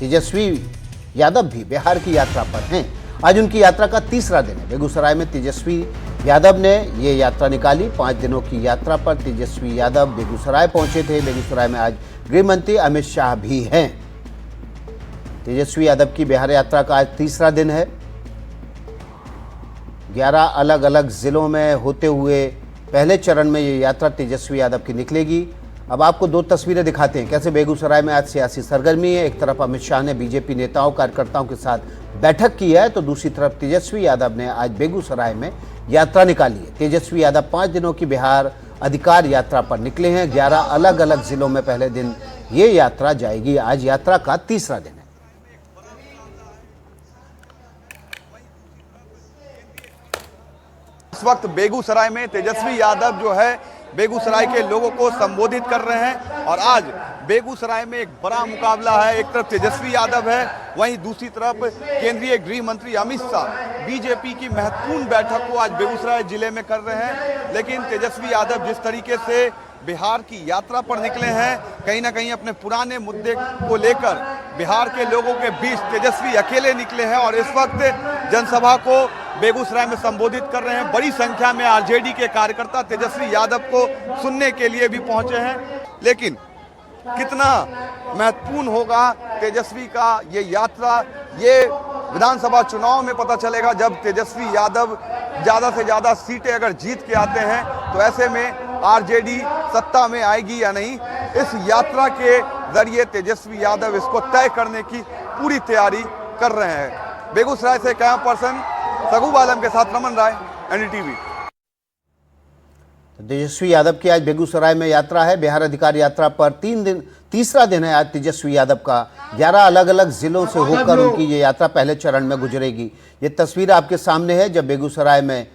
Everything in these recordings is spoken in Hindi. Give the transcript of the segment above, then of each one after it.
तेजस्वी यादव भी बिहार की यात्रा पर हैं। आज उनकी यात्रा का तीसरा दिन है। बेगूसराय में तेजस्वी यादव ने ये यात्रा निकाली। 5 दिनों की यात्रा पर तेजस्वी यादव बेगूसराय पहुंचे थे। बेगूसराय में आज गृह मंत्री अमित शाह भी हैं। तेजस्वी यादव की बिहार यात्रा का आज तीसरा दिन है। 11 अलग अलग जिलों में होते हुए पहले चरण में ये यात्रा तेजस्वी यादव की निकलेगी। अब आपको 2 तस्वीरें दिखाते हैं कैसे बेगूसराय में आज सियासी सरगर्मी है। एक तरफ अमित शाह ने बीजेपी नेताओं कार्यकर्ताओं के साथ बैठक की है, तो दूसरी तरफ तेजस्वी यादव ने आज बेगूसराय में यात्रा निकाली है। तेजस्वी यादव 5 दिनों की बिहार अधिकार यात्रा पर निकले हैं। 11 अलग अलग जिलों में पहले दिन ये यात्रा जाएगी। आज यात्रा का तीसरा दिन है। इस वक्त बेगूसराय में तेजस्वी यादव जो है बेगूसराय के लोगों को संबोधित कर रहे हैं और आज बेगूसराय में एक बड़ा मुकाबला है। एक तरफ तेजस्वी यादव है, वहीं दूसरी तरफ केंद्रीय गृह मंत्री अमित शाह बीजेपी की महत्वपूर्ण बैठक को आज बेगूसराय जिले में कर रहे हैं। लेकिन तेजस्वी यादव जिस तरीके से बिहार की यात्रा पर निकले हैं, कहीं ना कहीं अपने पुराने मुद्दे को लेकर बिहार के लोगों के बीच तेजस्वी अकेले निकले हैं और इस वक्त जनसभा को बेगूसराय में संबोधित कर रहे हैं। बड़ी संख्या में आरजेडी के कार्यकर्ता तेजस्वी यादव को सुनने के लिए भी पहुंचे हैं। लेकिन कितना महत्वपूर्ण होगा तेजस्वी का ये यात्रा, ये विधानसभा चुनाव में पता चलेगा। जब तेजस्वी यादव ज़्यादा से ज़्यादा सीटें अगर जीत के आते हैं तो ऐसे में आरजेडी सत्ता में आएगी या नहीं, इस यात्रा के जरिए तेजस्वी यादव इसको तय करने की पूरी तैयारी कर रहे हैं। बेगूसराय से कैमरा पर्सन सगुब आलम के साथ रमन राय, एनडीटीवी। तेजस्वी यादव की आज बेगूसराय में यात्रा है। बिहार अधिकार यात्रा पर तीसरा दिन है आज तेजस्वी यादव का। 11 अलग अलग जिलों से होकर उनकी ये यात्रा पहले चरण में गुजरेगी। ये तस्वीर आपके सामने है जब बेगूसराय में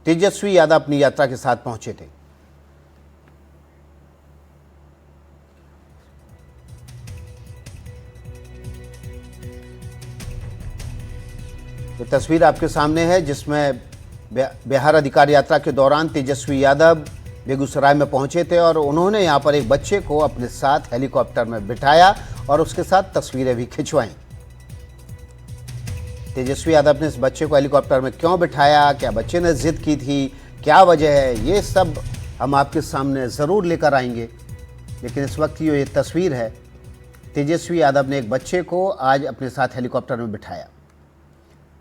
तेजस्वी यादव अपनी यात्रा के साथ पहुंचे थे। ये तस्वीर आपके सामने है जिसमें बिहार अधिकार यात्रा के दौरान तेजस्वी यादव बेगूसराय में पहुंचे थे और उन्होंने यहां पर एक बच्चे को अपने साथ हेलीकॉप्टर में बिठाया और उसके साथ तस्वीरें भी खिंचवाईं। तेजस्वी यादव ने इस बच्चे को हेलीकॉप्टर में क्यों बिठाया, क्या बच्चे ने जिद की थी, क्या वजह है, ये सब हम आपके सामने ज़रूर लेकर आएंगे। लेकिन इस वक्त की ये तस्वीर है, तेजस्वी यादव ने एक बच्चे को आज अपने साथ हेलीकॉप्टर में बिठाया।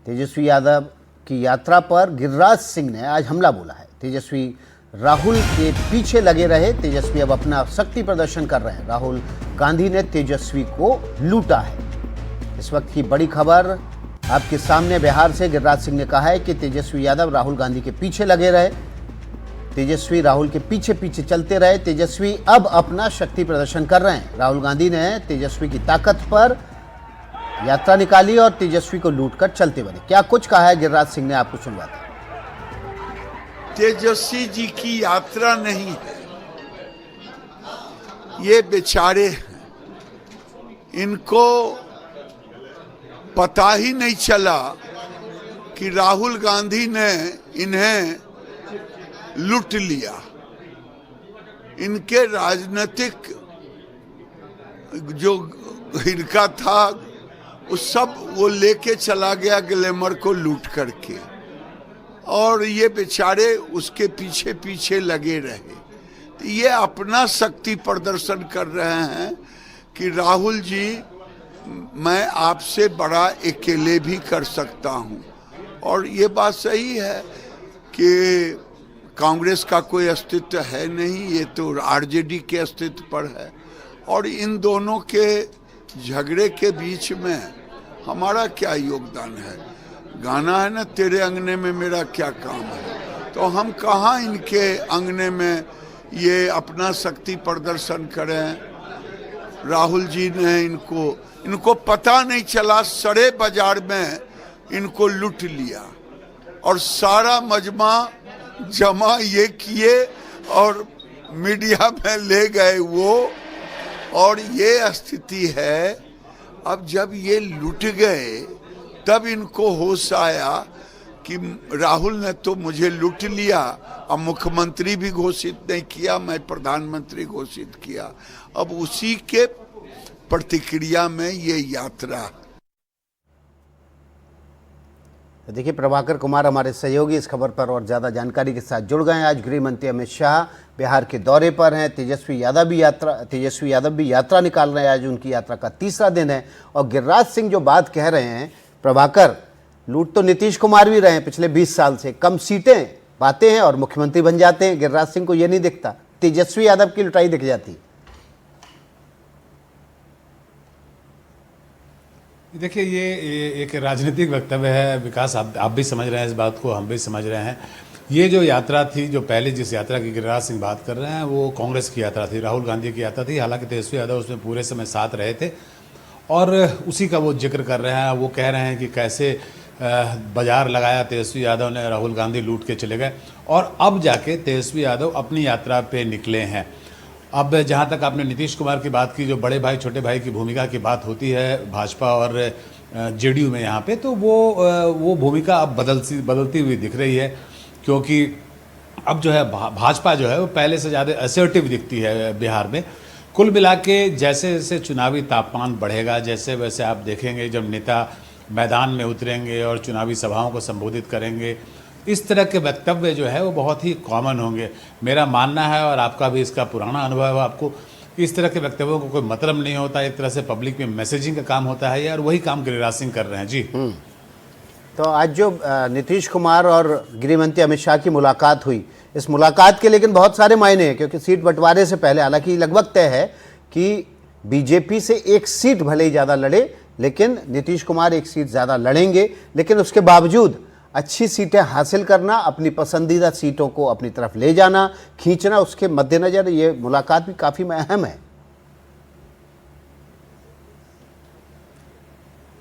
तेजस्वी यादव की यात्रा पर गिरिराज सिंह ने आज हमला बोला है। तेजस्वी राहुल के पीछे लगे रहे। तेजस्वी अब अपना शक्ति प्रदर्शन कर रहे हैं। राहुल गांधी ने तेजस्वी को लूटा है। इस वक्त की बड़ी खबर आपके सामने बिहार से। गिरिराज सिंह ने कहा है कि तेजस्वी यादव राहुल गांधी के पीछे लगे रहे। तेजस्वी राहुल के पीछे पीछे चलते रहे। तेजस्वी अब अपना शक्ति प्रदर्शन कर रहे हैं। राहुल गांधी ने तेजस्वी की ताकत पर यात्रा निकाली और तेजस्वी को लूटकर चलते बने। क्या कुछ कहा है गिरिराज सिंह ने, आपको सुनवाते। तेजस्वी जी की यात्रा नहीं है, ये बेचारे हैं, इनको पता ही नहीं चला कि राहुल गांधी ने इन्हें लूट लिया। इनके राजनीतिक जो इनका था वो सब वो लेके चला गया ग्लैमर को लूट करके, और ये बेचारे उसके पीछे पीछे लगे रहे। तो ये अपना शक्ति प्रदर्शन कर रहे हैं कि राहुल जी, मैं आपसे बड़ा अकेले भी कर सकता हूँ। और ये बात सही है कि कांग्रेस का कोई अस्तित्व है नहीं, ये तो आरजेडी के अस्तित्व पर है। और इन दोनों के झगड़े के बीच में हमारा क्या योगदान है? गाना है ना, तेरे अंगने में मेरा क्या काम है। तो हम कहाँ इनके अंगने में ये अपना शक्ति प्रदर्शन करें। राहुल जी ने इनको पता नहीं चला, सड़े बाजार में इनको लूट लिया और सारा मजमा जमा ये किए और मीडिया में ले गए वो। और ये स्थिति है। अब जब ये लूट गए तब इनको होश आया कि राहुल ने तो मुझे लूट लिया, अब मुख्यमंत्री भी घोषित नहीं किया, मैं प्रधानमंत्री घोषित किया। अब उसी के प्रतिक्रिया में ये यात्रा। तो देखिए, प्रभाकर कुमार हमारे सहयोगी इस खबर पर और ज़्यादा जानकारी के साथ जुड़ गए हैं। आज गृह मंत्री अमित शाह बिहार के दौरे पर हैं। तेजस्वी यादव भी यात्रा निकाल रहे हैं। आज उनकी यात्रा का तीसरा दिन है। और गिरिराज सिंह जो बात कह रहे हैं, प्रभाकर, लूट तो नीतीश कुमार भी रहे हैं पिछले 20 साल से। कम सीटें पाते हैं और मुख्यमंत्री बन जाते हैं। गिरिराज सिंह को ये नहीं दिखता, तेजस्वी यादव की लुटाई दिख जाती। देखिए, ये एक राजनीतिक वक्तव्य है विकास। आप भी समझ रहे हैं इस बात को, हम भी समझ रहे हैं। ये जो यात्रा थी, जो पहले जिस यात्रा की गिरिराज सिंह बात कर रहे हैं, वो कांग्रेस की यात्रा थी, राहुल गांधी की यात्रा थी। हालांकि तेजस्वी यादव उसमें पूरे समय साथ रहे थे और उसी का वो जिक्र कर रहे हैं। वो कह रहे हैं कि कैसे बाजार लगाया तेजस्वी यादव ने, राहुल गांधी लूट के चले गए और अब जाके तेजस्वी यादव अपनी यात्रा पे निकले हैं। अब जहाँ तक आपने नीतीश कुमार की बात की, जो बड़े भाई छोटे भाई की भूमिका की बात होती है भाजपा और जेडीयू में यहाँ पे, तो वो भूमिका अब बदलती हुई दिख रही है। क्योंकि अब जो है भाजपा जो है वो पहले से ज़्यादा असर्टिव दिखती है बिहार में। कुल मिला के जैसे जैसे चुनावी तापमान बढ़ेगा, जैसे वैसे आप देखेंगे जब नेता मैदान में उतरेंगे और चुनावी सभाओं को संबोधित करेंगे, इस तरह के वक्तव्य जो है वो बहुत ही कॉमन होंगे। मेरा मानना है, और आपका भी इसका पुराना अनुभव है, आपको इस तरह के वक्तव्यों को कोई मतलब नहीं होता। एक तरह से पब्लिक में मैसेजिंग का काम होता है यार, वही काम गिरिराज सिंह कर रहे हैं जी। तो आज जो नीतीश कुमार और गृह मंत्री अमित शाह की मुलाकात हुई, इस मुलाकात के लेकिन बहुत सारे मायने हैं। क्योंकि सीट बंटवारे से पहले हालांकि लगभग तय है कि बीजेपी से एक सीट भले ही ज़्यादा लड़े, लेकिन नीतीश कुमार एक सीट ज़्यादा लड़ेंगे। लेकिन उसके बावजूद अच्छी सीटें हासिल करना, अपनी पसंदीदा सीटों को अपनी तरफ ले जाना, खींचना, उसके मद्देनज़र ये मुलाकात भी काफ़ी अहम है।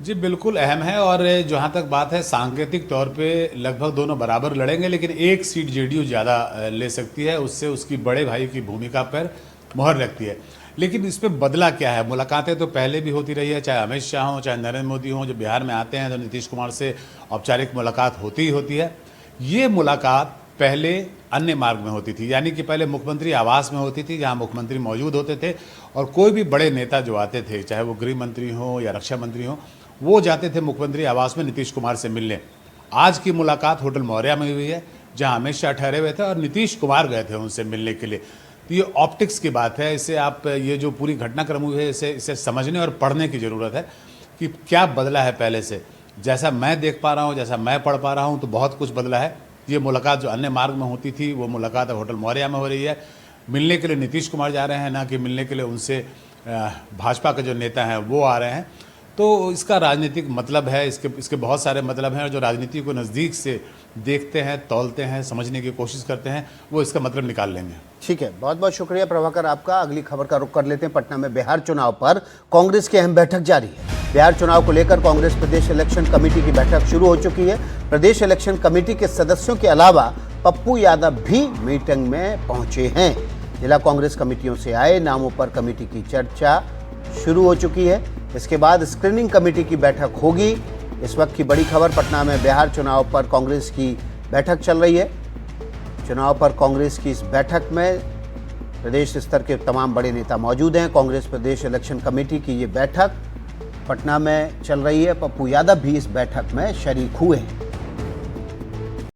जी बिल्कुल अहम है। और जहाँ तक बात है, सांकेतिक तौर पे लगभग दोनों बराबर लड़ेंगे, लेकिन एक सीट जेडीयू ज़्यादा ले सकती है। उससे उसकी बड़े भाई की भूमिका पर मोहर लगती है। लेकिन इसमें बदला क्या है? मुलाकातें तो पहले भी होती रही है, चाहे अमित शाह हों, चाहे नरेंद्र मोदी हों। जब बिहार में आते हैं तो नीतीश कुमार से औपचारिक मुलाकात होती ही होती है। ये मुलाकात पहले अन्य मार्ग में होती थी, यानी कि पहले मुख्यमंत्री आवास में होती थी, जहां मुख्यमंत्री मौजूद होते थे और कोई भी बड़े नेता जो आते थे, चाहे वो गृह मंत्री हों या रक्षा मंत्री हों, वो जाते थे मुख्यमंत्री आवास में नीतीश कुमार से मिलने। आज की मुलाकात होटल मौर्या में हुई है, जहाँ अमित शाह ठहरे हुए थे और नीतीश कुमार गए थे उनसे मिलने के लिए। तो ये ऑप्टिक्स की बात है। इसे आप, ये जो पूरी घटनाक्रम हुई है, इसे समझने और पढ़ने की ज़रूरत है कि क्या बदला है पहले से। जैसा मैं देख पा रहा हूँ, जैसा मैं पढ़ पा रहा हूँ, तो बहुत कुछ बदला है। ये मुलाकात जो अन्य मार्ग में होती थी, वो मुलाकात अब होटल मौर्या में हो रही है। मिलने के लिए नीतीश कुमार जा रहे हैं, ना कि मिलने के लिए उनसे भाजपा के जो नेता हैं वो आ रहे हैं। तो इसका राजनीतिक मतलब है, इसके बहुत सारे मतलब हैं। और जो राजनीति को नज़दीक से देखते हैं, तौलते हैं, समझने की कोशिश करते हैं, वो इसका मतलब निकाल लेंगे। ठीक है, बहुत बहुत शुक्रिया प्रभाकर आपका। अगली खबर का रुख कर लेते हैं। पटना में बिहार चुनाव पर कांग्रेस की अहम बैठक जारी है। बिहार चुनाव को लेकर कांग्रेस प्रदेश इलेक्शन कमेटी की बैठक शुरू हो चुकी है। प्रदेश इलेक्शन कमेटी के सदस्यों के अलावा पप्पू यादव भी मीटिंग में पहुंचे हैं। जिला कांग्रेस कमेटियों से आए नामों पर कमेटी की चर्चा शुरू हो चुकी है। इसके बाद स्क्रीनिंग कमेटी की बैठक होगी। इस वक्त की बड़ी खबर, पटना में बिहार चुनाव पर कांग्रेस की बैठक चल रही है। चुनाव पर कांग्रेस की इस बैठक में प्रदेश स्तर के तमाम बड़े नेता मौजूद हैं। कांग्रेस प्रदेश इलेक्शन कमेटी की ये बैठक पटना में चल रही है। पप्पू यादव भी इस बैठक में शरीक हुए हैं।